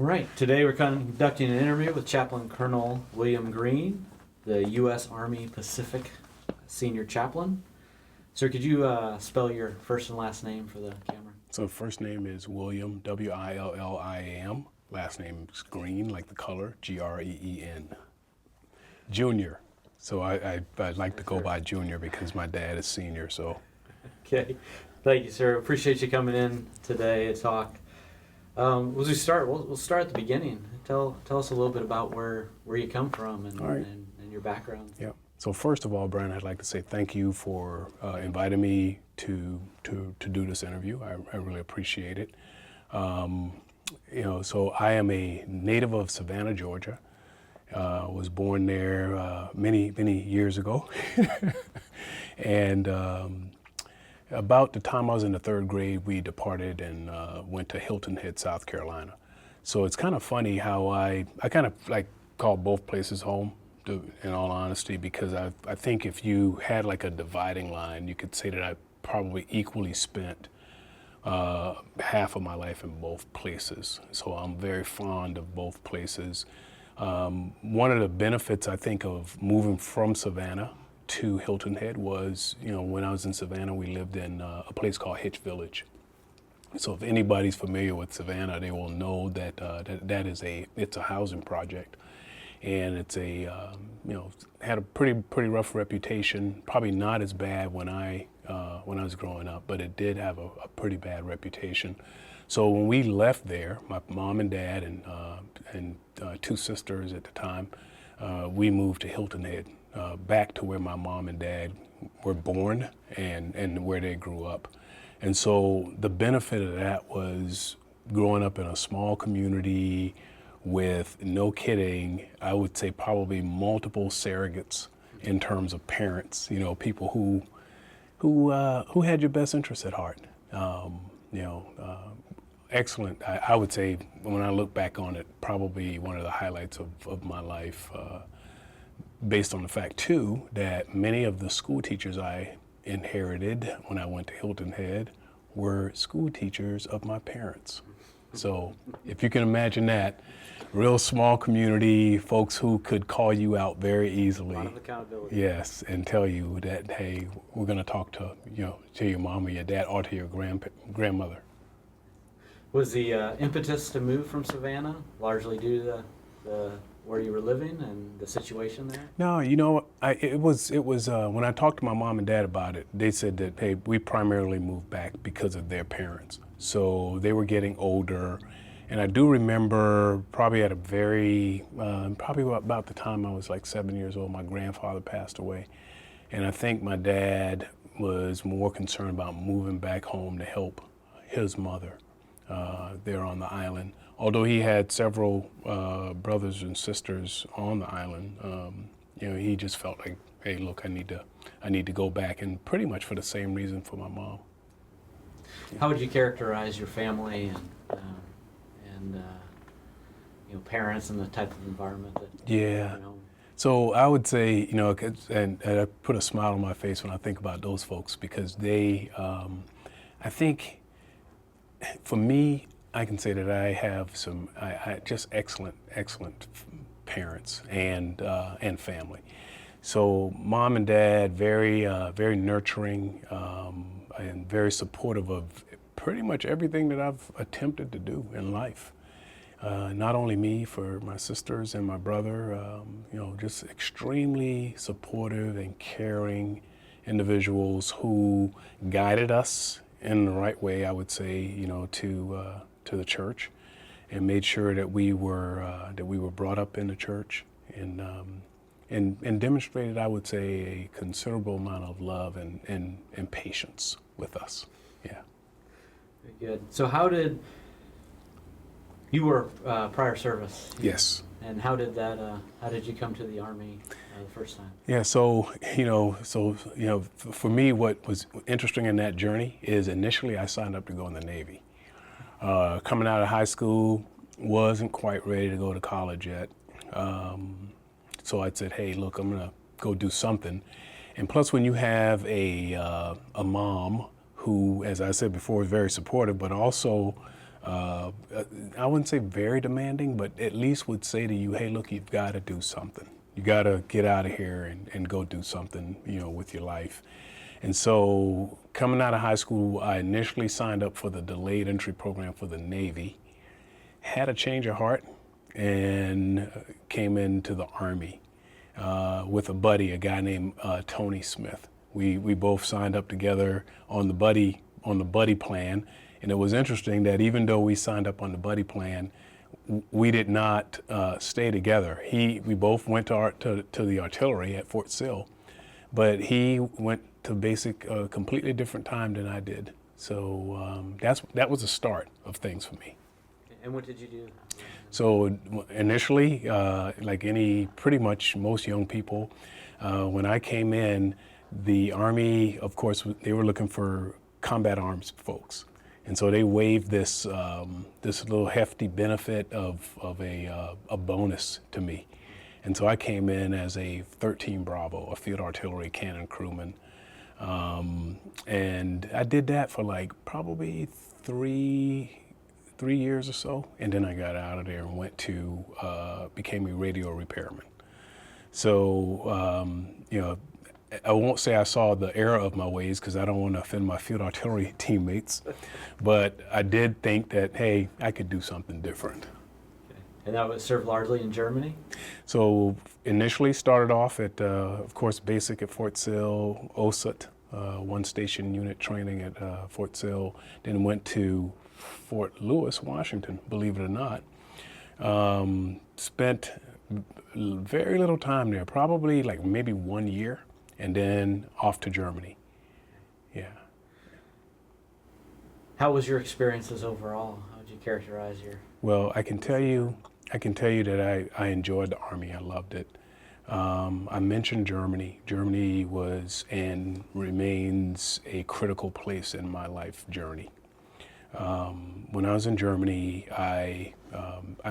Right. Today we're conducting an interview with Chaplain Colonel William Green, the U.S. Army Pacific Senior Chaplain. Sir, could you spell your first and last name for the camera? So first name is William, W-I-L-L-I-A-M. Last name is Green, like the color, G-R-E-E-N. Junior. So I'd like to go by Junior because my dad is senior, so. Okay. Thank you, sir. Appreciate you coming in today to talk. As we start, we'll start at the beginning. Tell us a little bit about where you come from and, All right. and your background. Yeah. So first of all, Brian, I'd like to say thank you for inviting me to do this interview. I really appreciate it. So I am a native of Savannah, Georgia. Was born there many years ago, and about the time I was in the third grade, we departed and went to Hilton Head, South Carolina. So it's kind of funny how I kind of like call both places home, in all honesty, because I think if you had like a dividing line, you could say that I probably equally spent half of my life in both places. So I'm very fond of both places. One of the benefits, I think, of moving from Savannah to Hilton Head was, when I was in Savannah, we lived in a place called Hitch Village. So if anybody's familiar with Savannah, they will know that it's a housing project, and it's had a pretty rough reputation. Probably not as bad when I was growing up, but it did have a pretty bad reputation. So when we left there, my mom and dad and two sisters at the time, we moved to Hilton Head. Back to where my mom and dad were born and where they grew up. And so the benefit of that was growing up in a small community with, no kidding, I would say probably multiple surrogates in terms of parents, people who had your best interests at heart. Excellent. I would say when I look back on it, probably one of the highlights of my life, based on the fact, too, that many of the school teachers I inherited when I went to Hilton Head were school teachers of my parents. So if you can imagine that, real small community, folks who could call you out very easily. A lot of accountability. Yes, and tell you that, hey, we're going to talk to your mom or your dad or to your grandmother. Was the impetus to move from Savannah largely due to the where you were living and the situation there? No, it was when I talked to my mom and dad about it, they said that, hey, we primarily moved back because of their parents. So they were getting older. And I do remember probably at a probably about the time I was like 7 years old, my grandfather passed away. And I think my dad was more concerned about moving back home to help his mother there on the island. Although he had several brothers and sisters on the island, he just felt like, hey, look, I need to go back, and pretty much for the same reason for my mom. How would you characterize your family and parents and the type of environment that? Yeah. So I would say, and I put a smile on my face when I think about those folks, because they, I think, for me, I can say that I have just excellent parents and family. So mom and dad, very nurturing and very supportive of pretty much everything that I've attempted to do in life. Not only me, for my sisters and my brother, just extremely supportive and caring individuals who guided us in the right way, I would say, to the church, and made sure that we were brought up in the church, and demonstrated, I would say, a considerable amount of love and patience with us. Yeah. Very good. So how did you were prior service? Yes. And how did that? How did you come to the Army the first time? Yeah. So for me, what was interesting in that journey is initially I signed up to go in the Navy. Coming out of high school, wasn't quite ready to go to college yet. So I said, hey, look, I'm gonna go do something. And plus, when you have a mom who, as I said before, is very supportive, but also I wouldn't say very demanding, but at least would say to you, hey, look, you've got to do something. You got to get out of here and go do something, with your life. And so coming out of high school, I initially signed up for the delayed entry program for the Navy, had a change of heart, and came into the Army with a buddy, a guy named Tony Smith. We both signed up together on the buddy plan, and it was interesting that even though we signed up on the buddy plan, we did not stay together. We both went to the artillery at Fort Sill, but he went to basic a completely different time than I did. So that was the start of things for me. And what did you do? So initially, like pretty much most young people, when I came in, the Army, of course, they were looking for combat arms folks. And so they waived this little hefty benefit of a bonus to me. And so I came in as a 13 Bravo, a field artillery cannon crewman. And I did that for like probably three years or so. And then I got out of there and became a radio repairman. So, I won't say I saw the error of my ways because I don't want to offend my field artillery teammates, but I did think that, hey, I could do something different. Okay. And that was served largely in Germany? So initially started off at, of course, basic at Fort Sill, OSUT, one station unit training at Fort Sill, then went to Fort Lewis, Washington, believe it or not. Spent very little time there, probably like maybe 1 year. And then off to Germany. Yeah. How was your experiences overall? How would you characterize your? Well, I can tell you that I enjoyed the Army. I loved it. I mentioned Germany. Germany was and remains a critical place in my life journey. When I was in Germany, I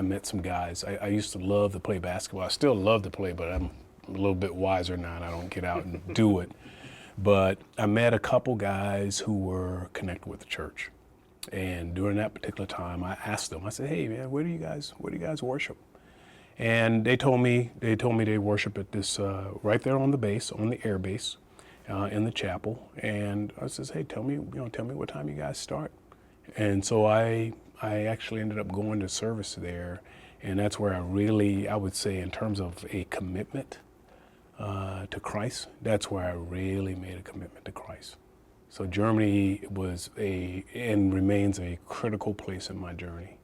met some guys. I used to love to play basketball. I still love to play, but I'm a little bit wiser now and I don't get out and do it. But I met a couple guys who were connected with the church. And during that particular time, I asked them, I said, hey man, where do you guys worship? And they told me they worship at this, right there on the base, on the air base, in the chapel. And I says, hey, tell me what time you guys start. And so I actually ended up going to service there. And that's where I would say in terms of a commitment, to Christ, that's where I really made a commitment to Christ. So Germany was and remains a critical place in my journey.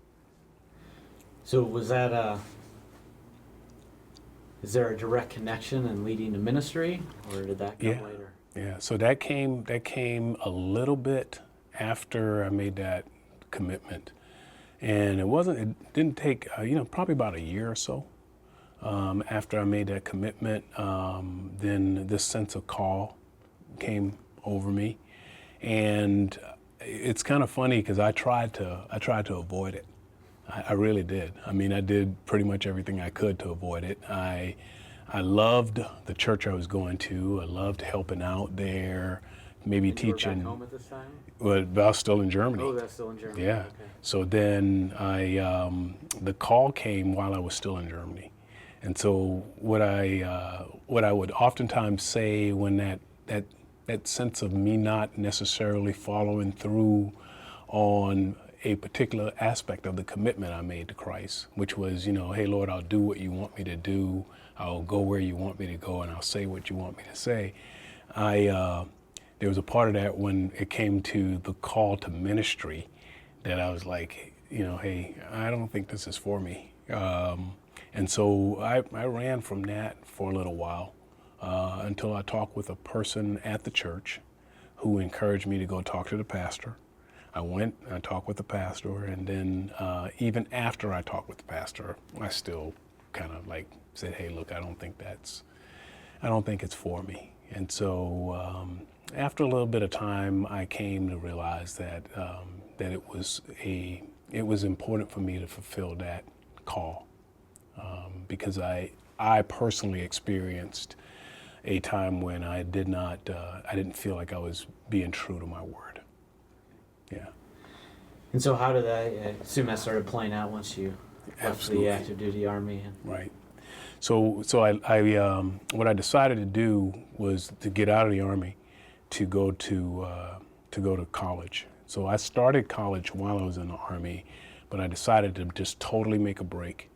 So was that is there a direct connection in leading to ministry, or did that come later? Yeah, so that came a little bit after I made that commitment. And it didn't take, probably about a year or so. After I made that commitment, then this sense of call came over me, and it's kind of funny because I tried to avoid it. I really did. I mean, I did pretty much everything I could to avoid it. I loved the church I was going to. I loved helping out there, maybe teaching. You were back home at this time? Well, I was still in Germany. Oh, that's still in Germany. Yeah. Okay. So then the call came while I was still in Germany. And so what I would oftentimes say when that sense of me not necessarily following through on a particular aspect of the commitment I made to Christ, which was, hey Lord, I'll do what you want me to do, I'll go where you want me to go, and I'll say what you want me to say. There was a part of that when it came to the call to ministry that I was like, hey, I don't think this is for me. And so I ran from that for a little while until I talked with a person at the church who encouraged me to go talk to the pastor. I went, I talked with the pastor, and then even after I talked with the pastor, I still kind of like said, hey, look, I don't think it's for me. And so after a little bit of time, I came to realize that it was important for me to fulfill that call. Because I personally experienced a time when I didn't feel like I was being true to my word. Yeah. And so how did I assume that started playing out once you left Absolutely. the active duty Army? Right. So what I decided to do was to get out of the Army, to go to college. So I started college while I was in the Army, but I decided to just totally make a break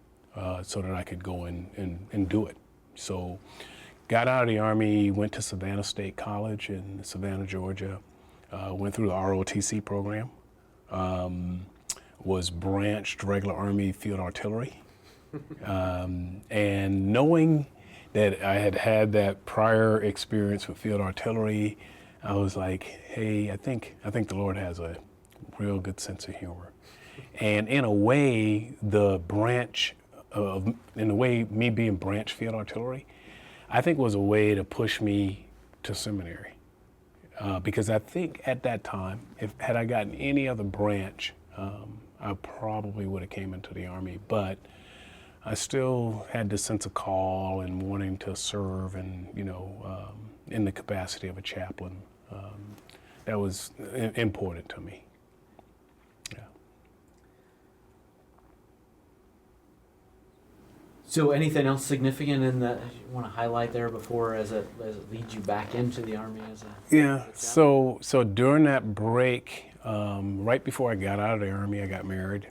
so that I could go and do it. So got out of the Army, went to Savannah State College in Savannah, Georgia, went through the ROTC program, was branched regular Army Field Artillery. And knowing that I had had that prior experience with field artillery, I was like, hey, I think the Lord has a real good sense of humor. And in a way, me being branch field artillery, I think was a way to push me to seminary. Because I think at that time, had I gotten any other branch, I probably would have came into the Army. But I still had this sense of call and wanting to serve, and in the capacity of a chaplain, that was important to me. Yeah. So anything else significant in that you want to highlight there before as it leads you back into the Army as a Yeah. as a chaplain? So during that break, right before I got out of the Army, I got married.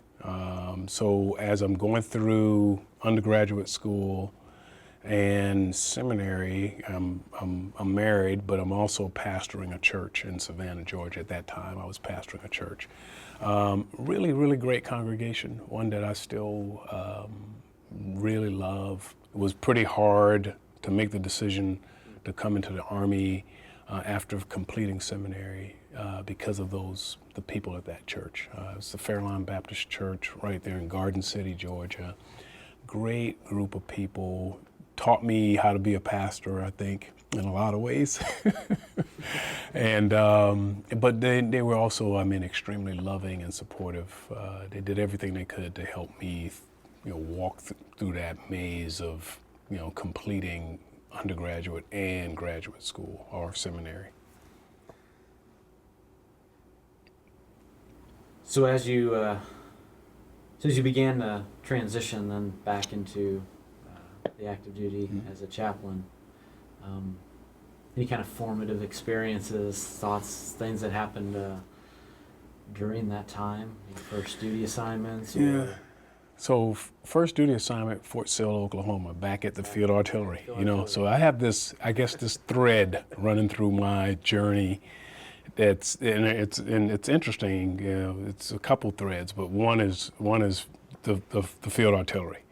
So as I'm going through undergraduate school and seminary, I'm married, but I'm also pastoring a church in Savannah, Georgia. At that time, I was pastoring a church. Really, really great congregation, one that I still really love. It was pretty hard to make the decision to come into the Army after completing seminary because of the people at that church. It's the Fairlawn Baptist Church right there in Garden City, Georgia. Great group of people. Taught me how to be a pastor, I think, in a lot of ways. And but they were also, extremely loving and supportive. They did everything they could to help me, walk through that maze of, completing undergraduate and graduate school or seminary. So as you began to transition then back into the active duty as a chaplain, any kind of formative experiences, thoughts, things that happened during that time, your first duty assignments? Yeah. So first duty assignment, Fort Sill, Oklahoma, back at the Field Artillery. So I have this thread running through my journey. It's interesting. It's a couple threads, but one is the Field Artillery.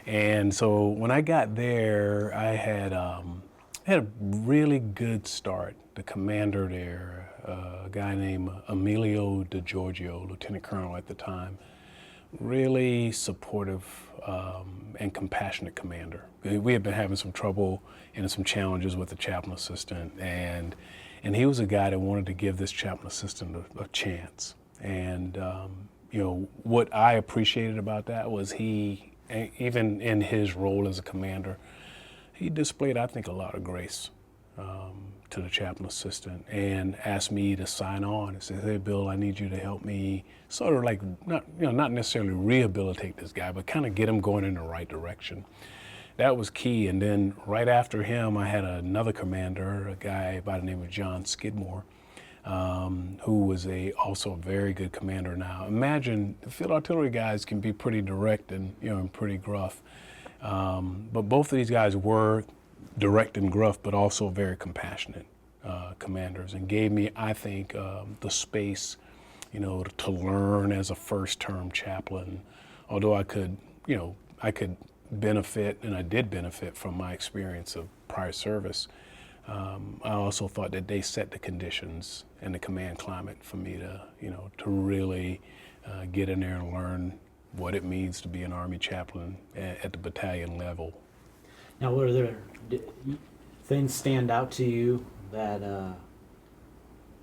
And so when I got there, I had a really good start. The commander there, a guy named Emilio DiGiorgio, Lieutenant Colonel at the time, really supportive and compassionate commander. We had been having some trouble and some challenges with the chaplain assistant, and he was a guy that wanted to give this chaplain assistant a chance. And what I appreciated about that was he, even in his role as a commander, he displayed, I think, a lot of grace to the chaplain assistant and asked me to sign on and said, hey, Bill, I need you to help me sort of like, not necessarily rehabilitate this guy, but kind of get him going in the right direction. That was key. And then right after him, I had another commander, a guy by the name of John Skidmore, who was also a very good commander. Now, imagine the field artillery guys can be pretty direct and and pretty gruff, but both of these guys were direct and gruff, but also very compassionate commanders, and gave me, I think, the space, to learn as a first-term chaplain. Although I could benefit, and I did benefit from my experience of prior service. I also thought that they set the conditions and the command climate for me to really get in there and learn what it means to be an Army chaplain at the battalion level. Now, were there things stand out to you that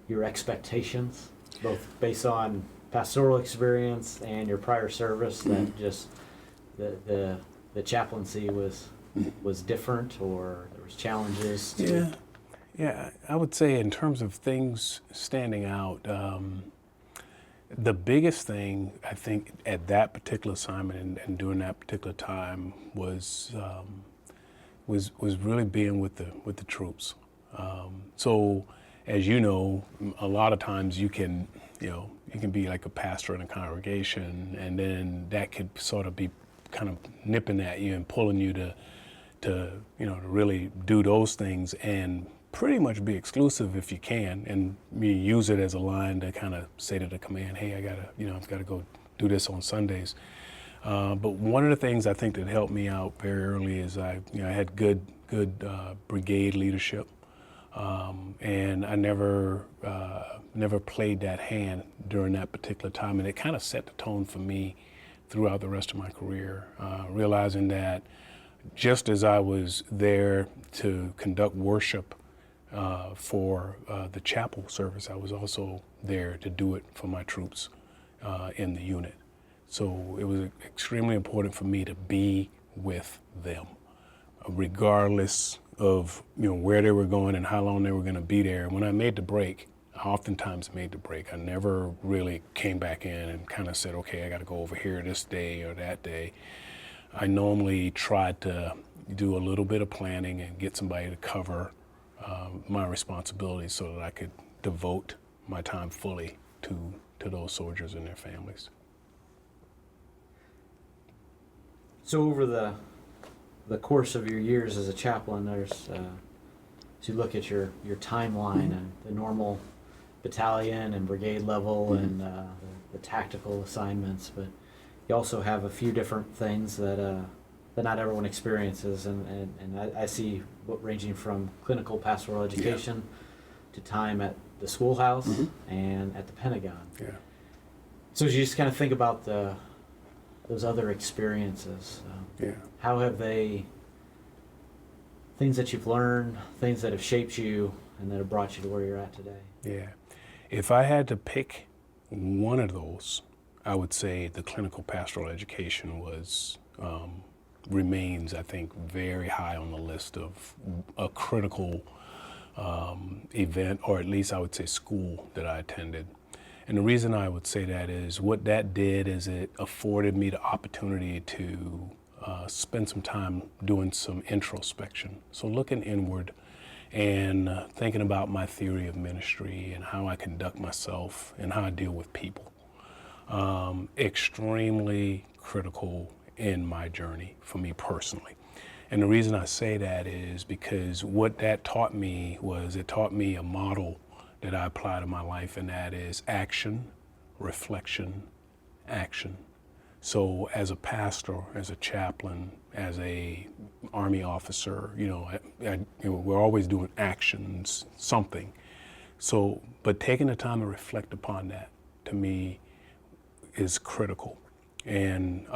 your expectations, both based on pastoral experience and your prior service, that just the chaplaincy was different, or there was challenges to... Yeah, I would say in terms of things standing out, The biggest thing I think at that particular assignment and during that particular time was really being with the troops. So, as you know, a lot of times you can be like a pastor in a congregation, and then that could sort of be kind of nipping at you and pulling you to really do those things and pretty much be exclusive if you can, and you use it as a line to kind of say to the command, hey, I've got to go do this on Sundays. But one of the things I think that helped me out very early is I had good brigade leadership, and I never played that hand during that particular time, and it kind of set the tone for me throughout the rest of my career, realizing that just as I was there to conduct worship for the chapel service, I was also there to do it for my troops in the unit. So it was extremely important for me to be with them, regardless of where they were going and how long they were going to be there. When I made the break, I oftentimes made the break. I never really came back in and kind of said, okay, I got to go over here this day or that day. I normally tried to do a little bit of planning and get somebody to cover my responsibilities so that I could devote my time fully to those soldiers and their families. So over the course of your years as a chaplain, there's as you look at your timeline and the normal battalion and brigade level and the tactical assignments, but you also have a few different things that not everyone experiences, and I see what ranging from clinical pastoral education to time at the schoolhouse and at the Pentagon. Yeah. So as you just kind of think about those other experiences, how have things that you've learned, things that have shaped you and that have brought you to where you're at today? Yeah. If I had to pick one of those, I would say the clinical pastoral education remains, I think, very high on the list of a critical event, or at least I would say school that I attended. And the reason I would say that is what that did is it afforded me the opportunity to spend some time doing some introspection. So looking inward and thinking about my theory of ministry and how I conduct myself and how I deal with people. Extremely critical in my journey for me personally. And the reason I say that is because what that taught me was it taught me a model that I apply to my life, and that is action, reflection, action. So as a pastor, as a chaplain, as a Army officer, we're always doing actions, something. So, but taking the time to reflect upon that, to me, is critical. And,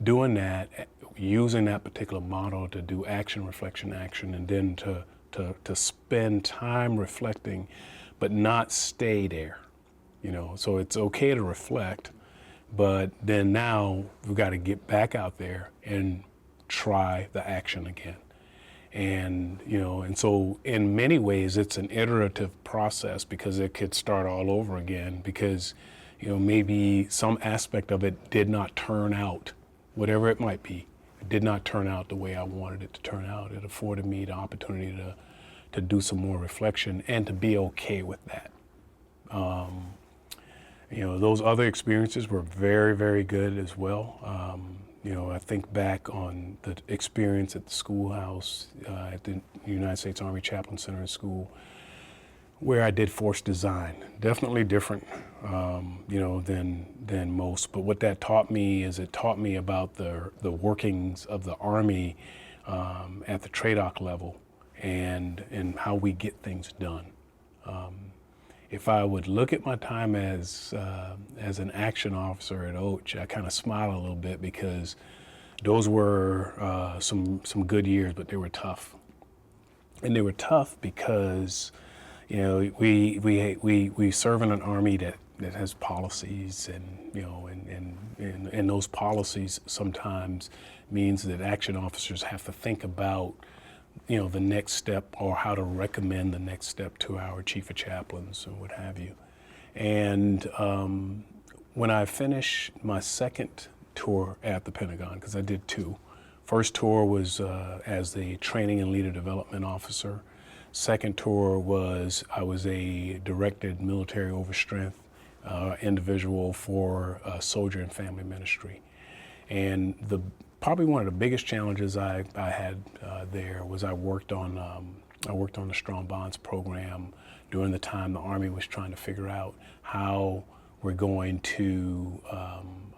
doing that, using that particular model to do action, reflection, action, and then to spend time reflecting, but not stay there, So it's okay to reflect, but then now we've got to get back out there and try the action again. And, and so in many ways it's an iterative process, because it could start all over again, because, maybe some aspect of it did not turn out, whatever it might be, it did not turn out the way I wanted it to turn out. It afforded me the opportunity to do some more reflection and to be okay with that. Those other experiences were very, very good as well. I think back on the experience at the schoolhouse, at the United States Army Chaplain Center and School, where I did force design. Definitely different, than most. But what that taught me is it taught me about the workings of the Army at the TRADOC level and how we get things done. If I would look at my time as an action officer at OACH, I kind of smile a little bit, because those were some good years, but they were tough. And they were tough because we serve in an Army that has policies, and those policies sometimes means that action officers have to think about the next step, or how to recommend the next step to our chief of chaplains and what have you. And when I finished my second tour at the Pentagon, because I did two. First tour was as the Training and Leader Development Officer. Second tour was I was a directed military overstrength individual for Soldier and Family Ministry. And probably one of the biggest challenges I had there was I worked on the Strong Bonds program during the time the Army was trying to figure out how we're going to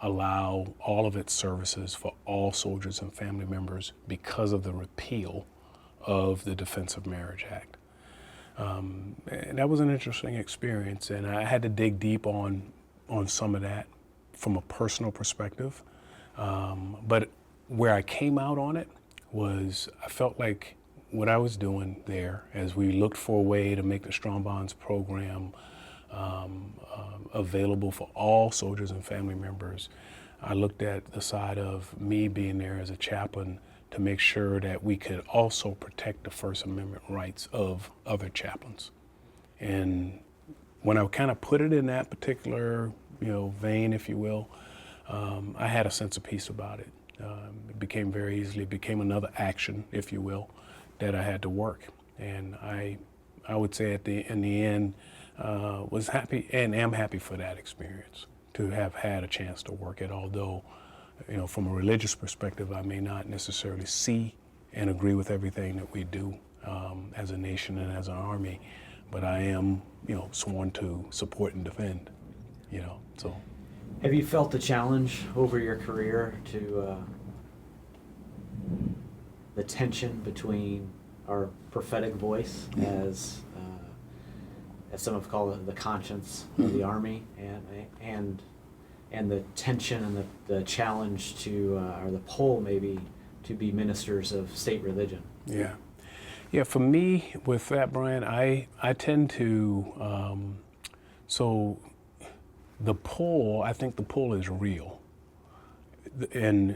allow all of its services for all soldiers and family members because of the repeal of the Defense of Marriage Act. And that was an interesting experience, and I had to dig deep on some of that from a personal perspective. But where I came out on it was I felt like what I was doing there, as we looked for a way to make the Strong Bonds program available for all soldiers and family members, I looked at the side of me being there as a chaplain to make sure that we could also protect the First Amendment rights of other chaplains. And when I kind of put it in that particular, vein, if you will, I had a sense of peace about it. It became another action, if you will, that I had to work. And I would say in the end, was happy and am happy for that experience, to have had a chance to work it, although, from a religious perspective, I may not necessarily see and agree with everything that we do as a nation and as an army, but I am, sworn to support and defend, so. Have you felt the challenge over your career to the tension between our prophetic voice as some have called it, the conscience of the Army, and the tension and the challenge to, or the pull maybe, to be ministers of state religion? Yeah, for me with that, Brian, I tend to, so I think the pull is real, and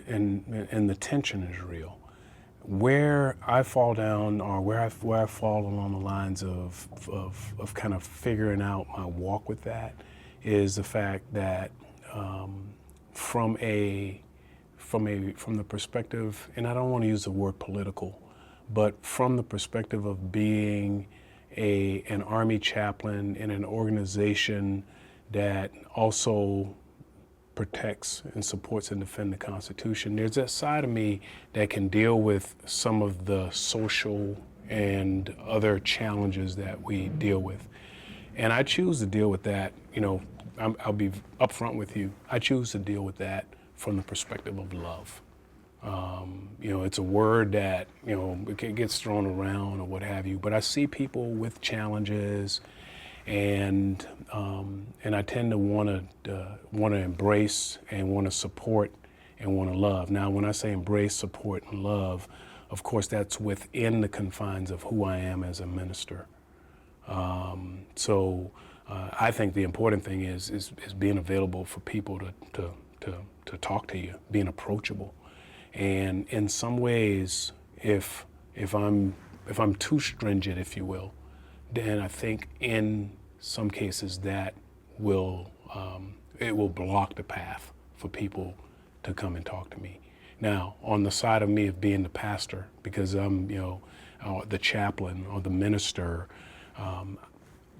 the tension is real. Where I fall down, or where I fall along the lines of kind of figuring out my walk with that, is the fact that from the perspective, and I don't want to use the word political, but from the perspective of being an Army chaplain in an organization that also protects and supports and defends the Constitution, there's that side of me that can deal with some of the social and other challenges that we deal with. And I choose to deal with that, I'll be upfront with you, I choose to deal with that from the perspective of love. It's a word that, it gets thrown around or what have you, but I see people with challenges, and I tend to want to embrace and want to support and want to love. Now, when I say embrace, support, and love, of course, that's within the confines of who I am as a minister. So I think the important thing is being available for people to talk to you, being approachable. And in some ways, if I'm too stringent, if you will, then I think in some cases that it will block the path for people to come and talk to me. Now, on the side of me of being the pastor, because I'm the chaplain or the minister,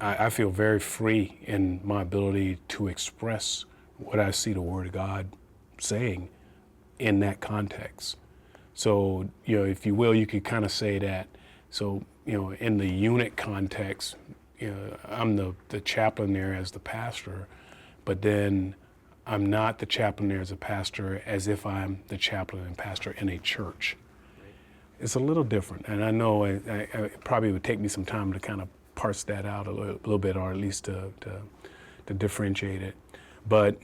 I feel very free in my ability to express what I see the Word of God saying in that context. So, if you will, you could kind of say that. So, in the unit context, I'm the chaplain there as the pastor, but then I'm not the chaplain there as a pastor as if I'm the chaplain and pastor in a church. It's a little different, and I know it probably would take me some time to kind of parse that out a little bit, or at least to differentiate it. But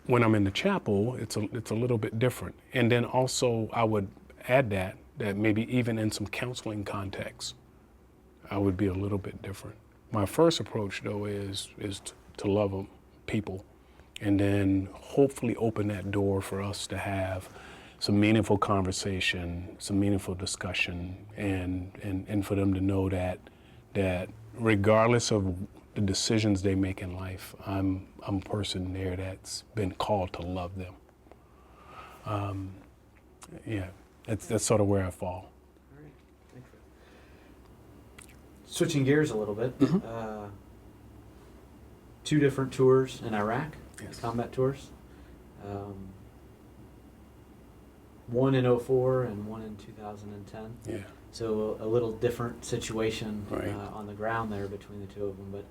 when I'm in the chapel, it's a little bit different. And then also I would add that maybe even in some counseling contexts, I would be a little bit different. My first approach, though, is to love people, and then hopefully open that door for us to have some meaningful conversation, some meaningful discussion, and for them to know that regardless of the decisions they make in life, I'm a person there that's been called to love them. Yeah, that's sort of where I fall. All right. Thanks. Switching gears a little bit. Mhm. 2 different tours in Iraq, Yes. combat tours. One in '04 and one in 2010. Yeah. So a little different situation Right. on the ground there between the 2 of them. But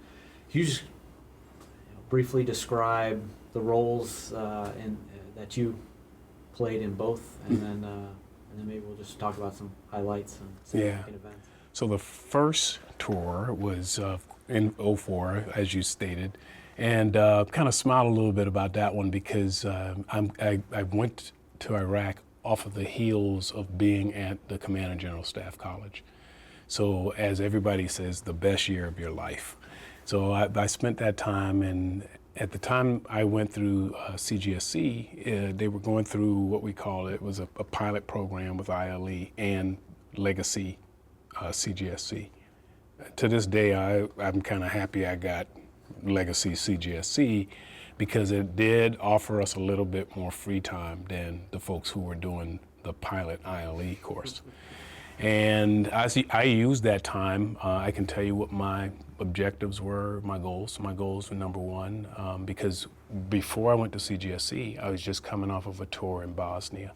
can you just briefly describe the roles that you played in both, and then maybe we'll just talk about some highlights and significant events. So the first tour was in '04, as you stated, and kind of smiled a little bit about that one because I went to Iraq off of the heels of being at the Command and General Staff College. So as everybody says, the best year of your life. So I spent that time, and at the time I went through CGSC, they were going through what we call it was a pilot program with ILE and Legacy CGSC. To this day, I'm kind of happy I got Legacy CGSC because it did offer us a little bit more free time than the folks who were doing the pilot ILE course. And I used that time. I can tell you what my objectives were, my goals. My goals were number one, because before I went to CGSC, I was just coming off of a tour in Bosnia.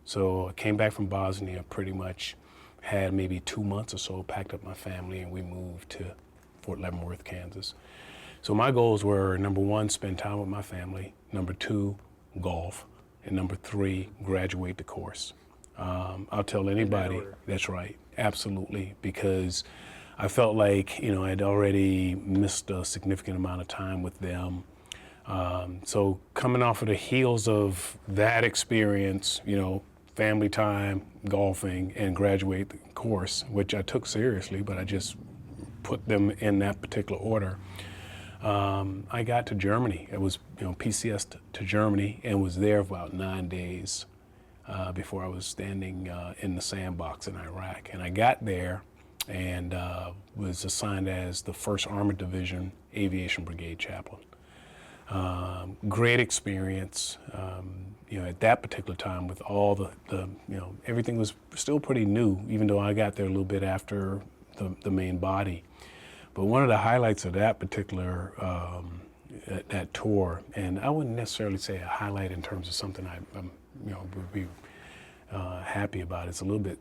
So I came back from Bosnia, pretty much had maybe 2 months or so, packed up my family, and we moved to Fort Leavenworth, Kansas. So my goals were, number one, spend time with my family. Number two, golf. And number three, graduate the course. I'll tell anybody, that's right, absolutely, because I felt like, I'd already missed a significant amount of time with them. So coming off of the heels of that experience, family time, golfing, and graduate the course, which I took seriously, but I just put them in that particular order. I got to Germany. It was, PCS to Germany, and was there for about 9 days before I was standing in the sandbox in Iraq. And I got there and was assigned as the 1st Armored Division Aviation Brigade Chaplain. Great experience. At that particular time, with all the everything was still pretty new, even though I got there a little bit after the main body. But one of the highlights of that particular that tour, and I wouldn't necessarily say a highlight in terms of something I'm would be happy about. It's a little bit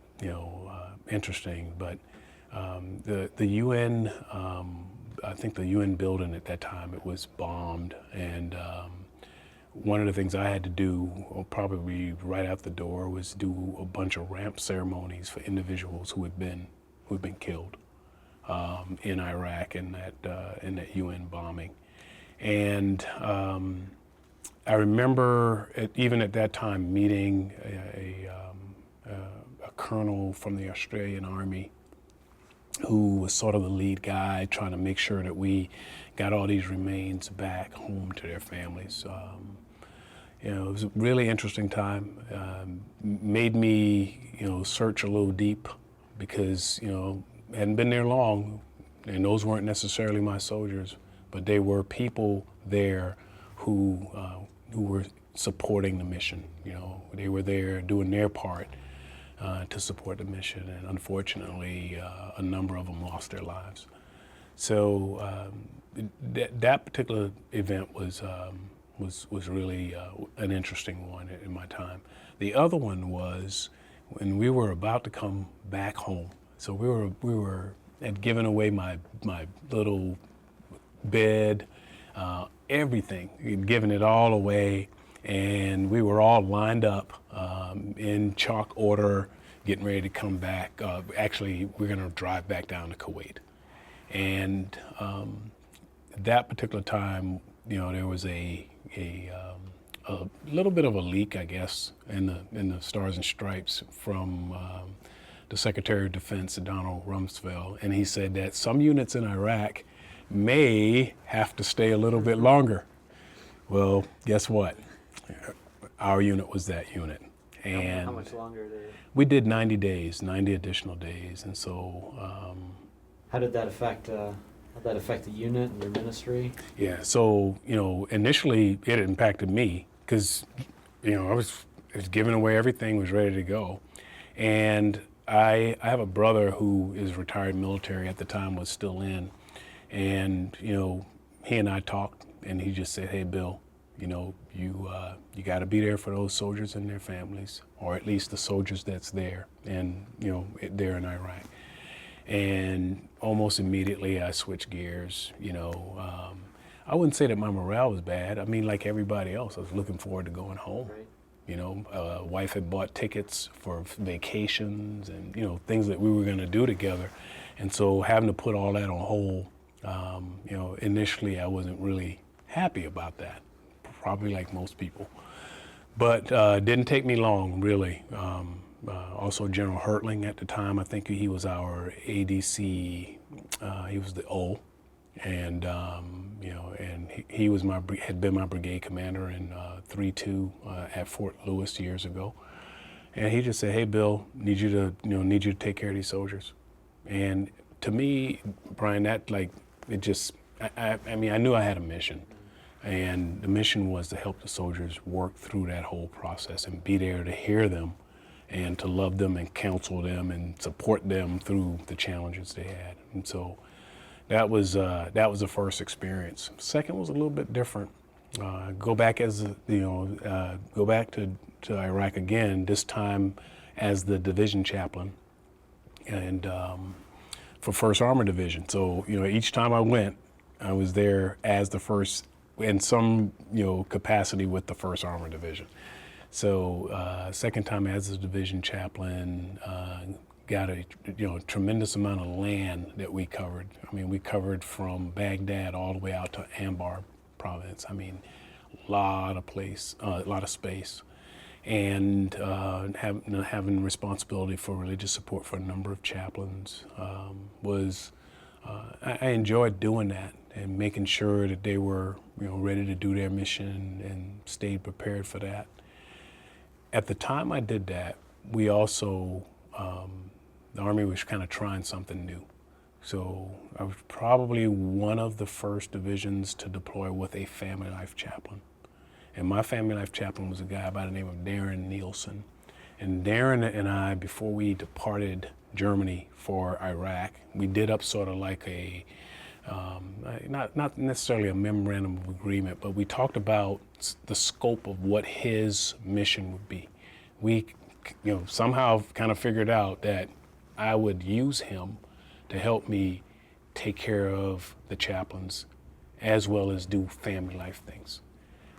interesting, but the UN. I think the UN building at that time, it was bombed, and one of the things I had to do, probably right out the door, was do a bunch of ramp ceremonies for individuals who had been killed in Iraq in that UN bombing. And I remember even at that time meeting a colonel from the Australian Army who was sort of the lead guy trying to make sure that we got all these remains back home to their families. It was a really interesting time. Made me, search a little deep because, hadn't been there long, and those weren't necessarily my soldiers, but they were people there who were supporting the mission. They were there doing their part to support the mission, and unfortunately, a number of them lost their lives. So that particular event was really an interesting one in my time. The other one was when we were about to come back home. So we had given away my little bed, everything. We'd given it all away, and we were all lined up in chalk order, getting ready to come back. Actually, we're going to drive back down to Kuwait. And that particular time, there was a little bit of a leak, I guess, in the Stars and Stripes from the Secretary of Defense, Donald Rumsfeld, and he said that some units in Iraq may have to stay a little bit longer. Well, guess what? Our unit was that unit. And how much longer? We did 90 days, 90 additional days, and so. How did that affect How'd that affect the unit and your ministry? Yeah, so, initially it impacted me because, I was giving away everything, was ready to go. And I have a brother who is retired military at the time, was still in. And, he and I talked, and he just said, hey, Bill, you got to be there for those soldiers and their families, or at least the soldiers that's there, and, there in Iraq. And almost immediately I switched gears, I wouldn't say that my morale was bad. I mean, like everybody else, I was looking forward to going home. Right. Wife had bought tickets for vacations and, things that we were going to do together. And so having to put all that on hold, initially I wasn't really happy about that, probably like most people. But didn't take me long, really. Also General Hertling at the time, I think he was our ADC, he was the O. And, and he was had been my brigade commander in 3-2 at Fort Lewis years ago. And he just said, hey, Bill, need you to take care of these soldiers. And to me, Brian, that I mean, I knew I had a mission. And the mission was to help the soldiers work through that whole process and be there to hear them and to love them and counsel them and support them through the challenges they had. And so that was the first experience. Second was a little bit different. Go back go back to Iraq again, this time as the division chaplain, and for 1st Armored Division. So, each time I went, I was there as the first, in some, capacity with the 1st Armored Division. So, second time as a division chaplain, got a tremendous amount of land that we covered. I mean, we covered from Baghdad all the way out to Anbar province. I mean, a lot of space, and having responsibility for religious support for a number of chaplains I enjoyed doing that and making sure that they were ready to do their mission and stayed prepared for that. At the time I did that, we also the Army was kind of trying something new. So I was probably one of the first divisions to deploy with a family life chaplain. And my family life chaplain was a guy by the name of Darren Nielsen. And Darren and I, before we departed Germany for Iraq, we did up sort of like a, not necessarily a memorandum of agreement, but we talked about the scope of what his mission would be. We, somehow kind of figured out that I would use him to help me take care of the chaplains as well as do family life things.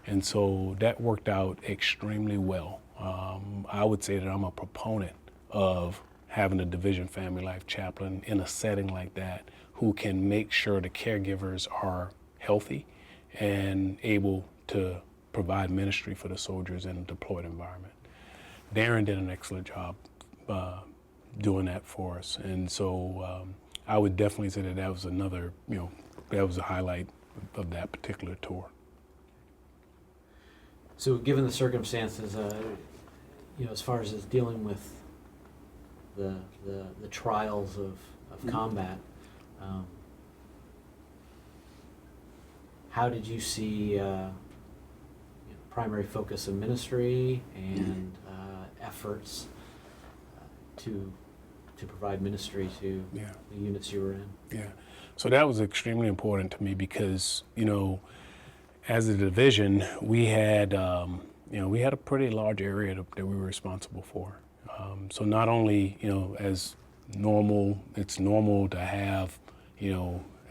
And so that worked out extremely well. I would say that I'm a proponent of having a division family life chaplain in a setting like that who can make sure the caregivers are healthy and able to provide ministry for the soldiers in a deployed environment. Darren did an excellent job doing that for us. And so I would definitely say that that was another, that was a highlight of that particular tour. So given the circumstances, as far as dealing with the trials of combat, how did you see primary focus of ministry and efforts to provide ministry to the units you were in? Yeah, so that was extremely important to me because, as a division, we had a pretty large area that we were responsible for. So not only, as normal, it's normal to have,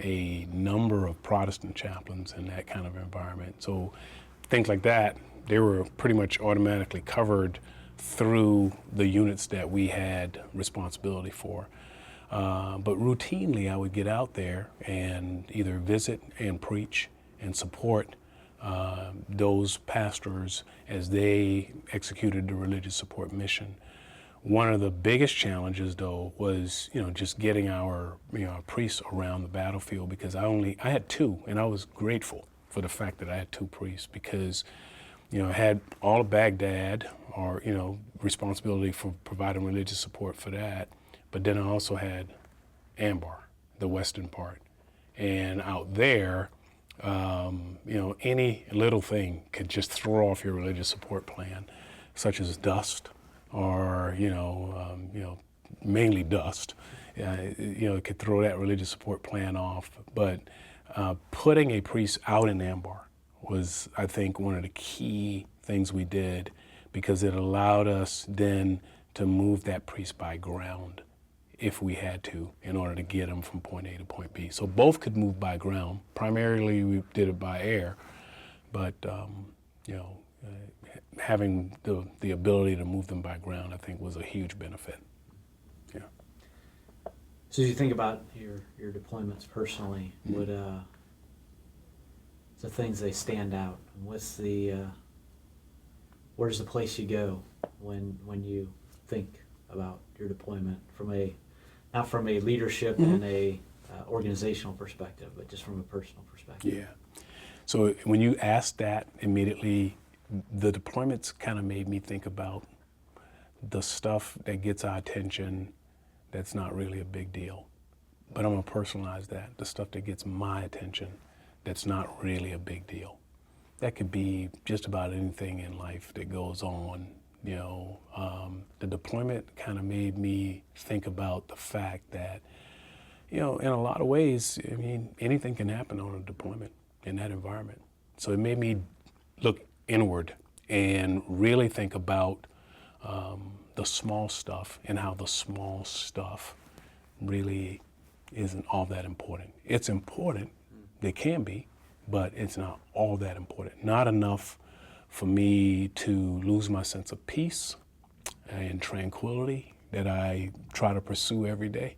a number of Protestant chaplains in that kind of environment. So things like that, they were pretty much automatically covered through the units that we had responsibility for. But routinely, I would get out there and either visit and preach and support those pastors as they executed the religious support mission. One of the biggest challenges, though, was just getting our priests around the battlefield, because I had two, and I was grateful for the fact that I had two priests, because I had all of Baghdad, or responsibility for providing religious support for that, but then I also had Anbar, the western part. And out there, any little thing could just throw off your religious support plan, such as dust, or mainly dust. It could throw that religious support plan off. But putting a priest out in Ambar was, I think, one of the key things we did, because it allowed us then to move that priest by ground if we had to, in order to get them from point A to point B. So both could move by ground. Primarily, we did it by air, but having the ability to move them by ground, I think, was a huge benefit. Yeah. So as you think about your deployments personally, what the things they stand out? What's where's the place you go when you think about your deployment not from a leadership and a organizational perspective, but just from a personal perspective? Yeah. So when you asked that immediately, the deployments kind of made me think about the stuff that gets our attention that's not really a big deal. But I'm going to personalize that. The stuff that gets my attention that's not really a big deal. That could be just about anything in life that goes on. The deployment kind of made me think about the fact that, in a lot of ways, anything can happen on a deployment in that environment. So it made me look inward and really think about the small stuff and how the small stuff really isn't all that important. It's important, it can be, but it's not all that important. Not enough for me to lose my sense of peace and tranquility that I try to pursue every day.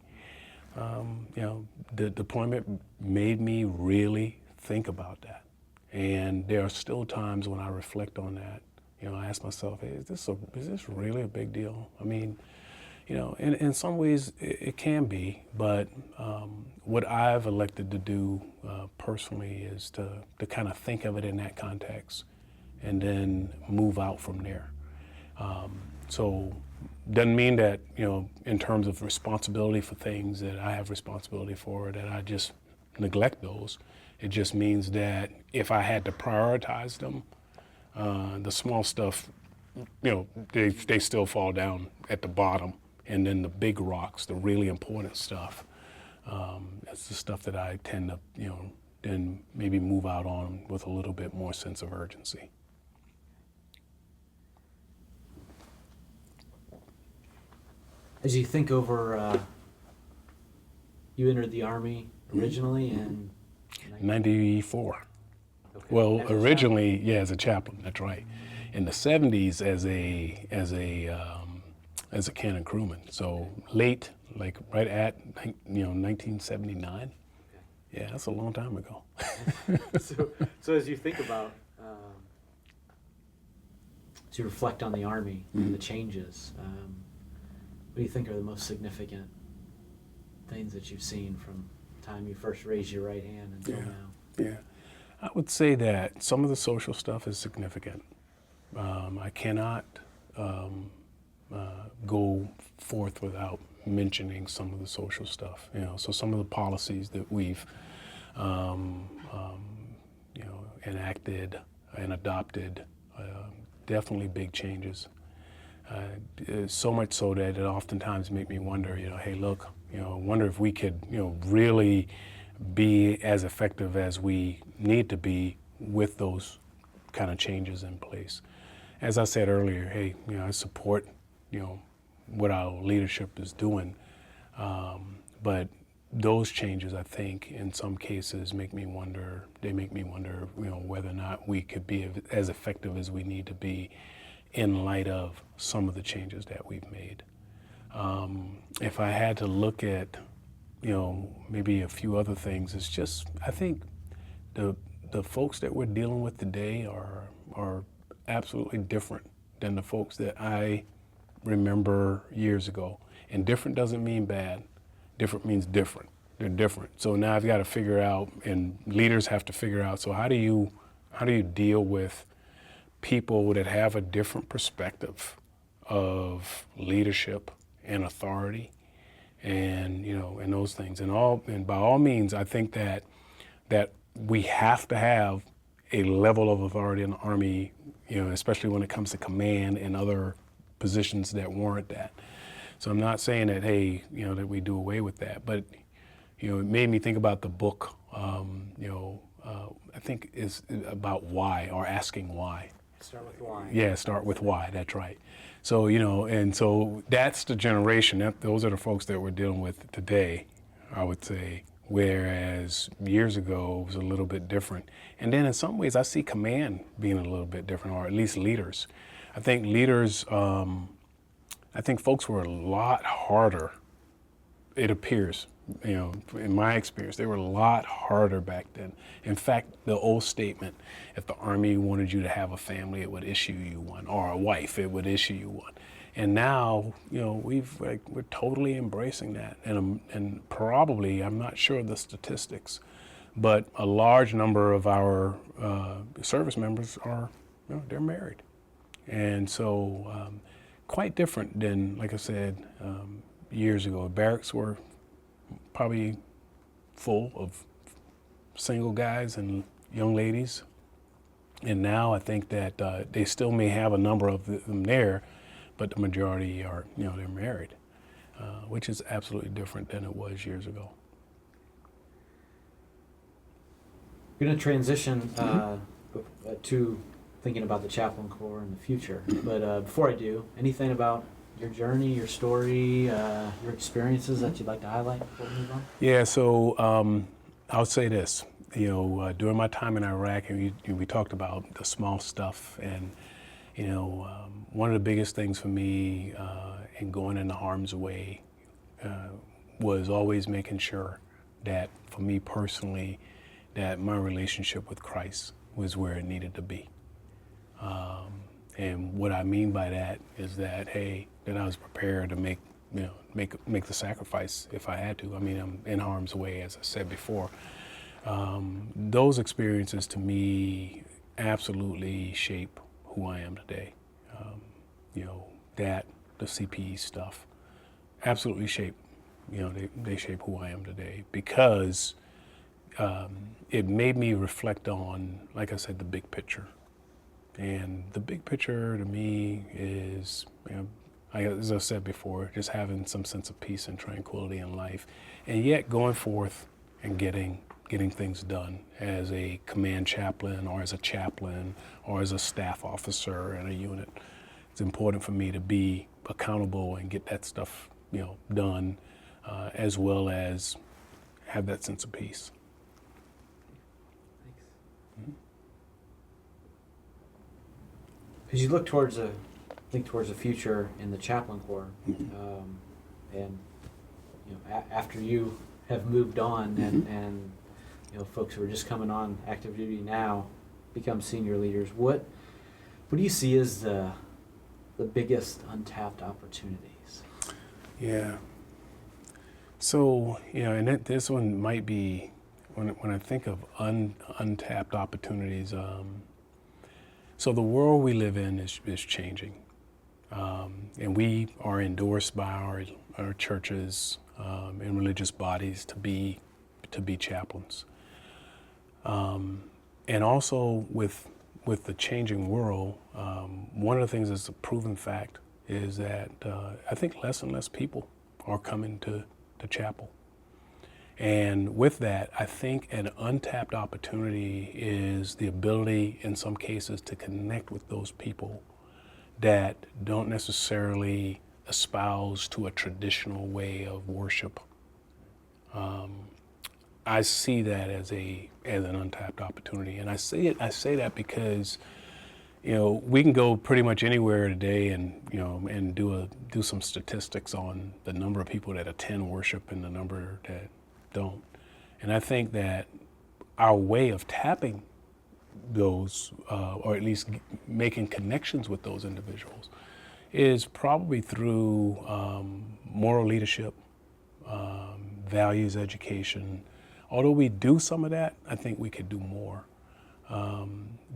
The deployment made me really think about that. And there are still times when I reflect on that. I ask myself, hey, is this really a big deal? In some ways it can be, but what I've elected to do personally is to kind of think of it in that context and then move out from there. So doesn't mean that, in terms of responsibility for things that I have responsibility for, that I just neglect those. It just means that if I had to prioritize them, the small stuff, they still fall down at the bottom. And then the big rocks, the really important stuff, that's the stuff that I tend to, then maybe move out on with a little bit more sense of urgency. As you think over, you entered the Army originally in 94. Okay. Well, As a originally, as a chaplain. That's right. In the 70s, as a cannon crewman. So late, like right at 1979. Okay. Yeah, that's a long time ago. So as you think about, as you reflect on the Army and the changes, what do you think are the most significant things that you've seen from the time you first raised your right hand until now? Yeah, I would say that some of the social stuff is significant. I cannot go forth without mentioning some of the social stuff. So some of the policies that we've enacted and adopted, definitely big changes. So much so that it oftentimes make me wonder, hey, look, wonder if we could, really be as effective as we need to be with those kind of changes in place. As I said earlier, hey, I support, what our leadership is doing, but those changes, I think, in some cases make me wonder, whether or not we could be as effective as we need to be in light of some of the changes that we've made. If I had to look at, maybe a few other things, it's just, I think the folks that we're dealing with today are absolutely different than the folks that I remember years ago. And different doesn't mean bad. Different means different. They're different. So now I've got to figure out, and leaders have to figure out, so how do you deal with people that have a different perspective of leadership and authority, and and those things, and by all means, I think that we have to have a level of authority in the Army, especially when it comes to command and other positions that warrant that. So I'm not saying that, hey, that we do away with that, but it made me think about the book. I think is about why, or asking why. Start with why. Yeah, start with why. That's right. So and so that's the generation. Those are the folks that we're dealing with today, I would say. Whereas years ago it was a little bit different. And then in some ways I see command being a little bit different, or at least leaders. I think leaders. I think folks were a lot harder. It appears. In my experience, they were a lot harder back then. In fact, the old statement, if the Army wanted you to have a family, it would issue you one, or a wife, it would issue you one. And now, we're totally embracing that. And probably, I'm not sure of the statistics, but a large number of our service members are, they're married. And so, quite different than, like I said, years ago. Barracks were probably full of single guys and young ladies. And now I think that they still may have a number of them there, but the majority are, they're married, which is absolutely different than it was years ago. We're going to transition to thinking about the Chaplain Corps in the future. But before I do, anything about your journey, your story, your experiences that you'd like to highlight before we move on? Yeah, so I'll say this. During my time in Iraq, and we talked about the small stuff, and one of the biggest things for me in going into harm's way was always making sure that, for me personally, that my relationship with Christ was where it needed to be. And what I mean by that is that, hey, that I was prepared to make the sacrifice if I had to. I mean, I'm in harm's way, as I said before. Those experiences to me absolutely shape who I am today. The CPE stuff absolutely shape, they shape who I am today, because it made me reflect on, like I said, the big picture. And the big picture to me is, as I said before, just having some sense of peace and tranquility in life, and yet going forth and getting things done as a command chaplain, or as a chaplain, or as a staff officer in a unit. It's important for me to be accountable and get that stuff, done, as well as have that sense of peace. Thanks. As you look towards the future in the Chaplain Corps, and after you have moved on, and folks who are just coming on active duty now become senior leaders, what do you see as the biggest untapped opportunities? Yeah. So and this one might be, when I think of untapped opportunities. So the world we live in is changing, and we are endorsed by our churches and religious bodies to be chaplains. And also with the changing world, one of the things that's a proven fact is that I think less and less people are coming to chapel. And with that, I think an untapped opportunity is the ability, in some cases, to connect with those people that don't necessarily espouse to a traditional way of worship. I see that as an untapped opportunity, and I say that because we can go pretty much anywhere today and do some statistics on the number of people that attend worship and the number that don't. And I think that our way of tapping those, or at least making connections with those individuals, is probably through moral leadership, values education. Although we do some of that, I think we could do more.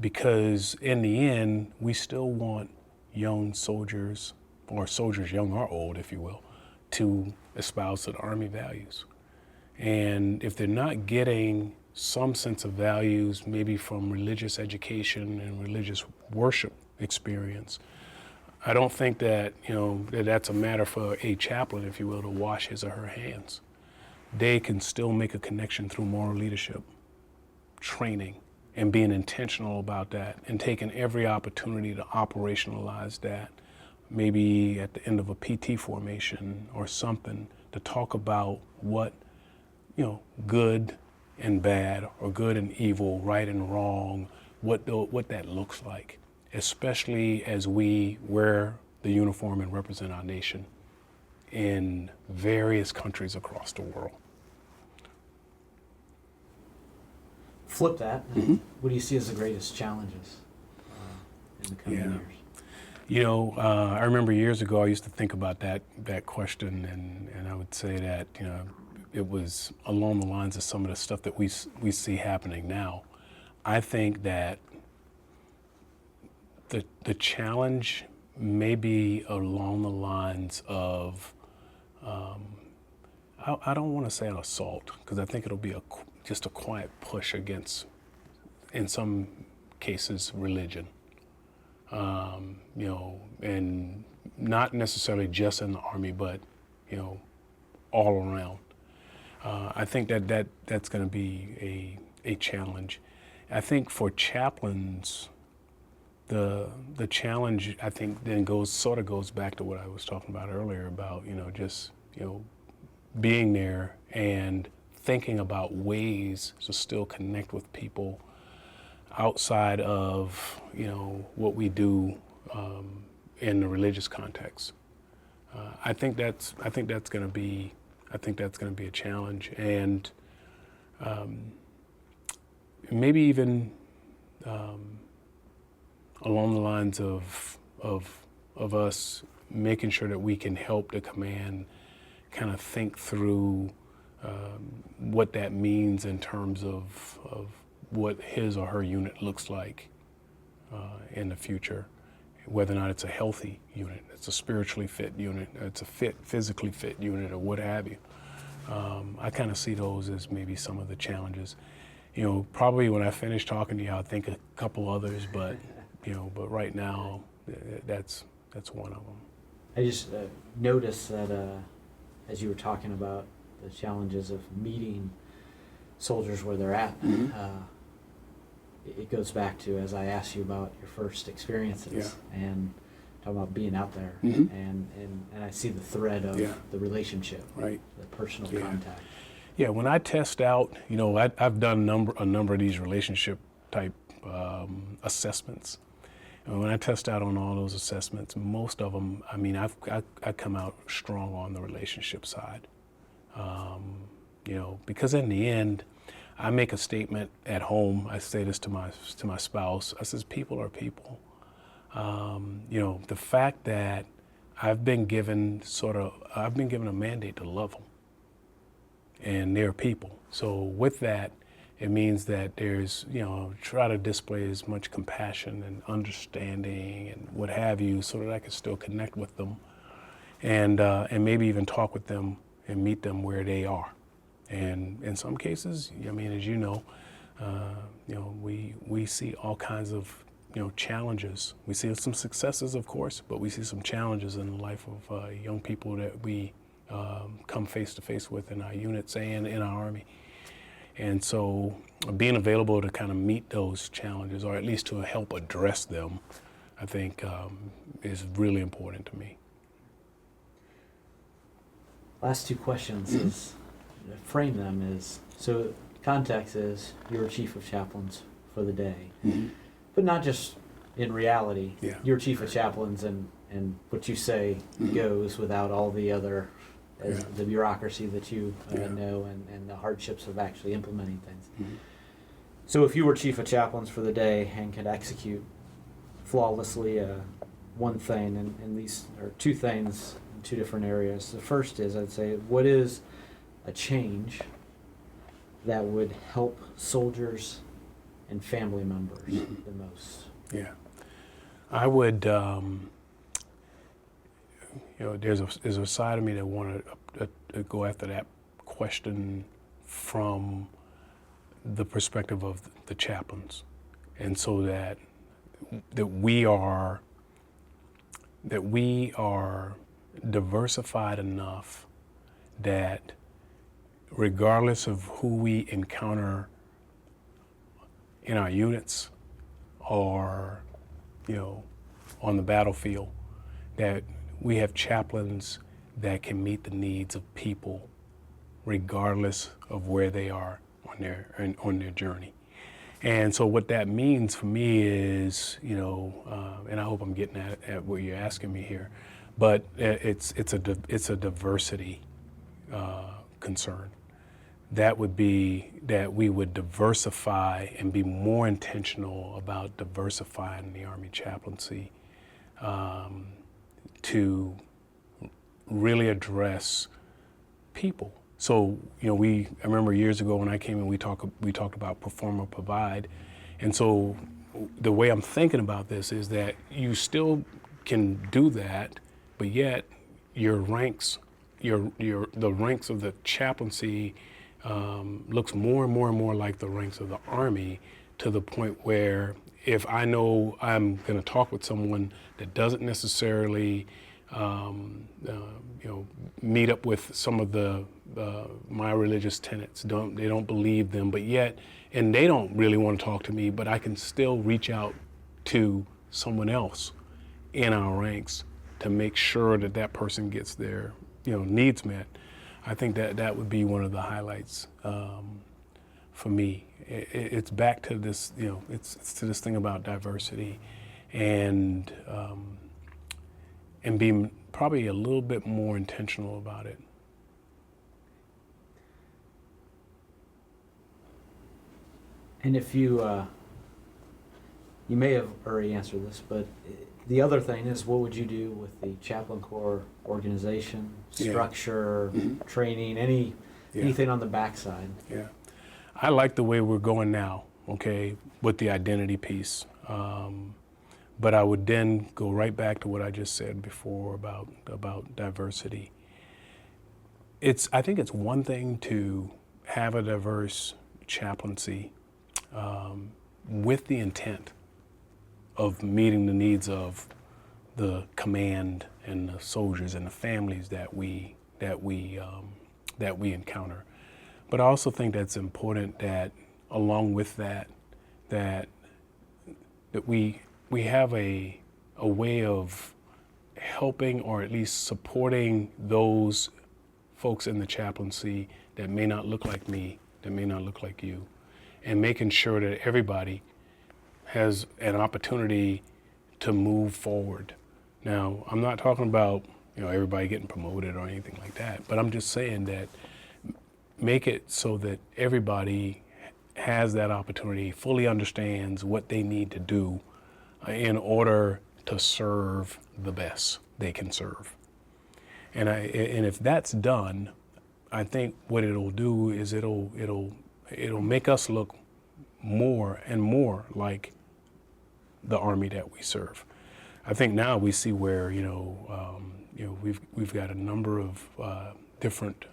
Because in the end, we still want young soldiers, or soldiers young or old, if you will, to espouse the Army values. And if they're not getting some sense of values, maybe from religious education and religious worship experience, I don't think that, that's a matter for a chaplain, if you will, to wash his or her hands. They can still make a connection through moral leadership, training, and being intentional about that, and taking every opportunity to operationalize that, maybe at the end of a PT formation or something, to talk about what, good and bad, or good and evil, right and wrong, what that looks like, especially as we wear the uniform and represent our nation in various countries across the world. Flip that. What do you see as the greatest challenges in the coming years? I remember years ago I used to think about that question, and I would say that it was along the lines of some of the stuff that we see happening now. I think that the challenge may be along the lines of I don't want to say an assault, because I think it'll be just a quiet push against, in some cases, religion. And not necessarily just in the Army, but all around. I think that's going to be a challenge. I think for chaplains, the challenge, I think, then goes back to what I was talking about earlier about just being there and thinking about ways to still connect with people outside of what we do in the religious context. I think that's going to be a challenge, and maybe even along the lines of us making sure that we can help the command kind of think through what that means in terms of what his or her unit looks like in the future, whether or not it's a healthy unit, it's a spiritually fit unit, it's a physically fit unit, or what have you. I kind of see those as maybe some of the challenges. Probably when I finish talking to you, I'll think a couple others, but right now, that's one of them. I just noticed that as you were talking about the challenges of meeting soldiers where they're at, it goes back to, as I asked you about your first experiences, and talking about being out there, and I see the thread of the relationship, right, the personal contact. Yeah, when I test out, I've done a number of these relationship type assessments. And when I test out on all those assessments, most of them, I come out strong on the relationship side. Because in the end, I make a statement at home. I say this to my spouse. I says, people are people. The fact that I've been given a mandate to love them, and they're people. So with that, it means that there's, try to display as much compassion and understanding and what have you, so that I can still connect with them, and maybe even talk with them and meet them where they are. And in some cases, as we see all kinds of challenges. We see some successes, of course, but we see some challenges in the life of young people that we come face to face with in our units and in our Army. And so being available to kind of meet those challenges, or at least to help address them, I think is really important to me. Last two questions is, frame them is, so context is you're chief of chaplains for the day, but not just in reality. You're chief of chaplains, and what you say goes without all the other the bureaucracy that you know, and the hardships of actually implementing things. So if you were chief of chaplains for the day and could execute flawlessly one thing, and these are two things in two different areas. The first is, I'd say, what is a change that would help soldiers and family members the most? Yeah, I would, there's a side of me that want to go after that question from the perspective of the chaplains, and so that we are diversified enough that regardless of who we encounter in our units or on the battlefield, that we have chaplains that can meet the needs of people regardless of where they are on their journey. And so what that means for me is, and I hope I'm getting at what you're asking me here, but it's a diversity concern. That would be that we would diversify and be more intentional about diversifying the Army chaplaincy to really address people. So, I remember years ago when I came in, we talked about perform or provide. And so the way I'm thinking about this is that you still can do that, but yet your ranks, the ranks of the chaplaincy looks more and more and more like the ranks of the Army, to the point where if I know I'm going to talk with someone that doesn't necessarily meet up with some of my religious tenets, they don't believe them, but yet, and they don't really want to talk to me, but I can still reach out to someone else in our ranks to make sure that person gets their needs met. I think that would be one of the highlights for me. It's back to this, it's to this thing about diversity and being probably a little bit more intentional about it. And if you may have already answered this, but the other thing is, what would you do with the Chaplain Corps organization, structure, training, anything on the backside? Yeah, I like the way we're going now, okay, with the identity piece. But I would then go right back to what I just said before about diversity. I think it's one thing to have a diverse chaplaincy with the intent of meeting the needs of the command and the soldiers and the families that we encounter. But I also think that's important that along with that we have a way of helping or at least supporting those folks in the chaplaincy that may not look like me, that may not look like you, and making sure that everybody has an opportunity to move forward. Now, I'm not talking about everybody getting promoted or anything like that, but I'm just saying that make it so that everybody has that opportunity, fully understands what they need to do in order to serve the best they can serve. And if that's done, I think what it'll do is it'll make us look more and more like the Army that we serve. I think now we see where we've got a number of different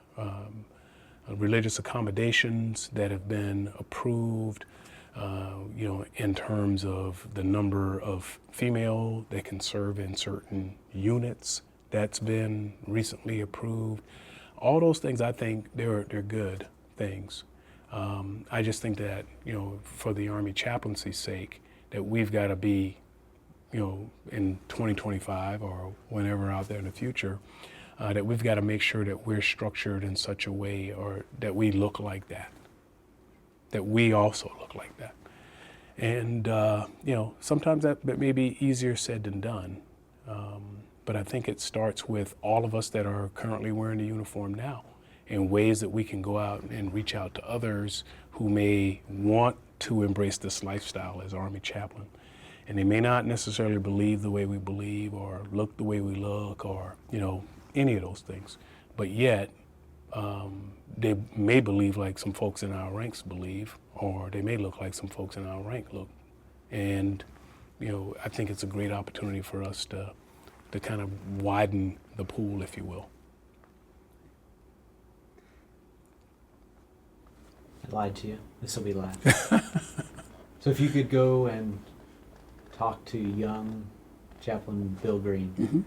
religious accommodations that have been approved. In terms of the number of female that can serve in certain units, that's been recently approved. All those things, I think they're good things. I just think that, for the Army chaplaincy's sake, that we've got to be, in 2025 or whenever out there in the future, that we've got to make sure that we're structured in such a way or that we look like that we also look like that. And, sometimes that may be easier said than done. But I think it starts with all of us that are currently wearing the uniform now, in ways that we can go out and reach out to others who may want to embrace this lifestyle as Army chaplain. And they may not necessarily believe the way we believe or look the way we look or, any of those things. But yet, they may believe like some folks in our ranks believe, or they may look like some folks in our rank look. And, I think it's a great opportunity for us to to kind of widen the pool, if you will. I lied to you. This will be last. So if you could go and talk to young Chaplain Bill Green,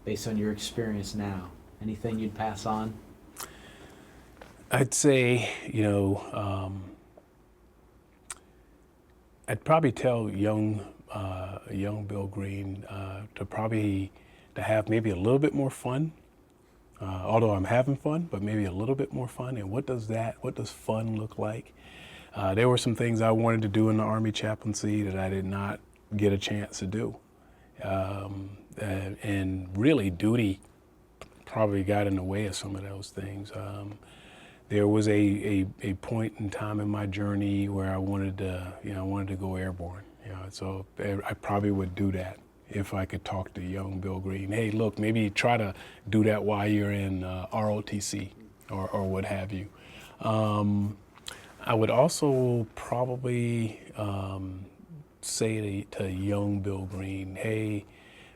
based on your experience now, anything you'd pass on? I'd say, I'd probably tell young Bill Green to have maybe a little bit more fun. Although I'm having fun, but maybe a little bit more fun. And what does fun look like? There were some things I wanted to do in the Army chaplaincy that I did not get a chance to do. And really, duty probably got in the way of some of those things. There was a point in time in my journey where I wanted to go airborne. So I probably would do that if I could talk to young Bill Green. Hey, look, maybe try to do that while you're in ROTC or what have you. I would also probably say to young Bill Green, hey,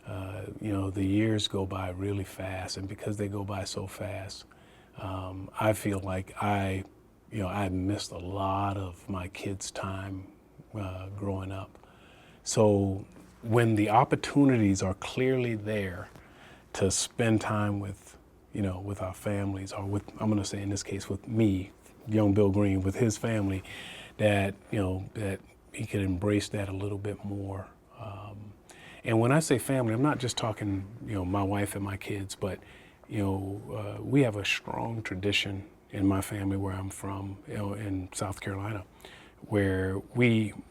the years go by really fast, and because they go by so fast, I feel like I missed a lot of my kids' time growing up. So when the opportunities are clearly there to spend time with our families, or I'm going to say in this case with me, young Bill Green, with his family, that he could embrace that a little bit more. And when I say family, I'm not just talking my wife and my kids, but we have a strong tradition in my family where I'm from, in South Carolina, where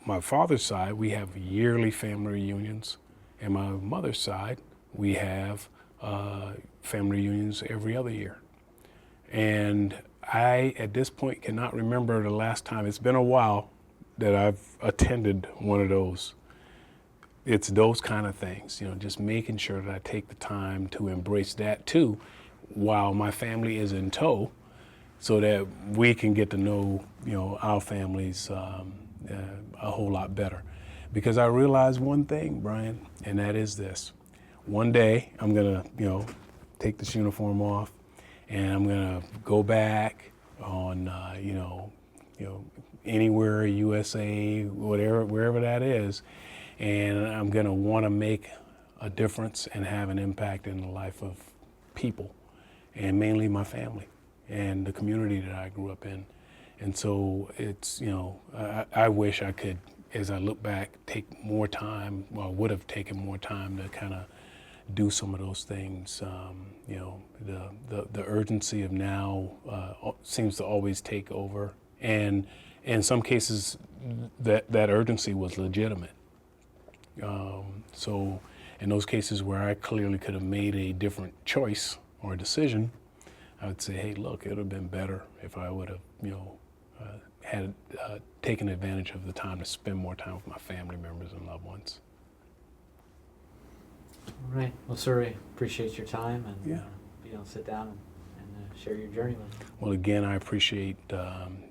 my father's side, we have yearly family reunions, and my mother's side, we have family reunions every other year. And I, at this point, cannot remember the last time. It's been a while that I've attended one of those. It's those kind of things, just making sure that I take the time to embrace that too, while my family is in tow, so that we can get to know, our families a whole lot better. Because I realized one thing, Brian, and that is this. One day, I'm gonna, take this uniform off, and I'm gonna go back on, anywhere, USA, whatever, wherever that is, and I'm gonna wanna make a difference and have an impact in the life of people, and mainly my family and the community that I grew up in. And so it's, I wish I could, as I look back, take more time, well, would have taken more time to kind of do some of those things. The urgency of now seems to always take over. And in some cases, that urgency was legitimate. So in those cases where I clearly could have made a different choice or a decision, I would say, hey, look, it would have been better if I would have, had taken advantage of the time to spend more time with my family members and loved ones. All right. Well, sir, I appreciate your time and Yeah. sit down and share your journey with me. Well, again, I appreciate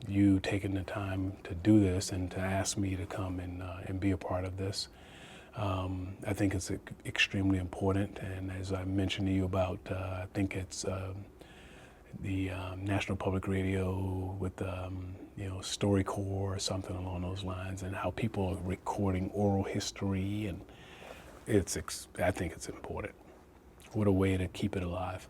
you taking the time to do this and to ask me to come and be a part of this. I think it's extremely important, and as I mentioned to you about, I think it's the National Public Radio with StoryCorps or something along those lines, and how people are recording oral history, and I think it's important. What a way to keep it alive.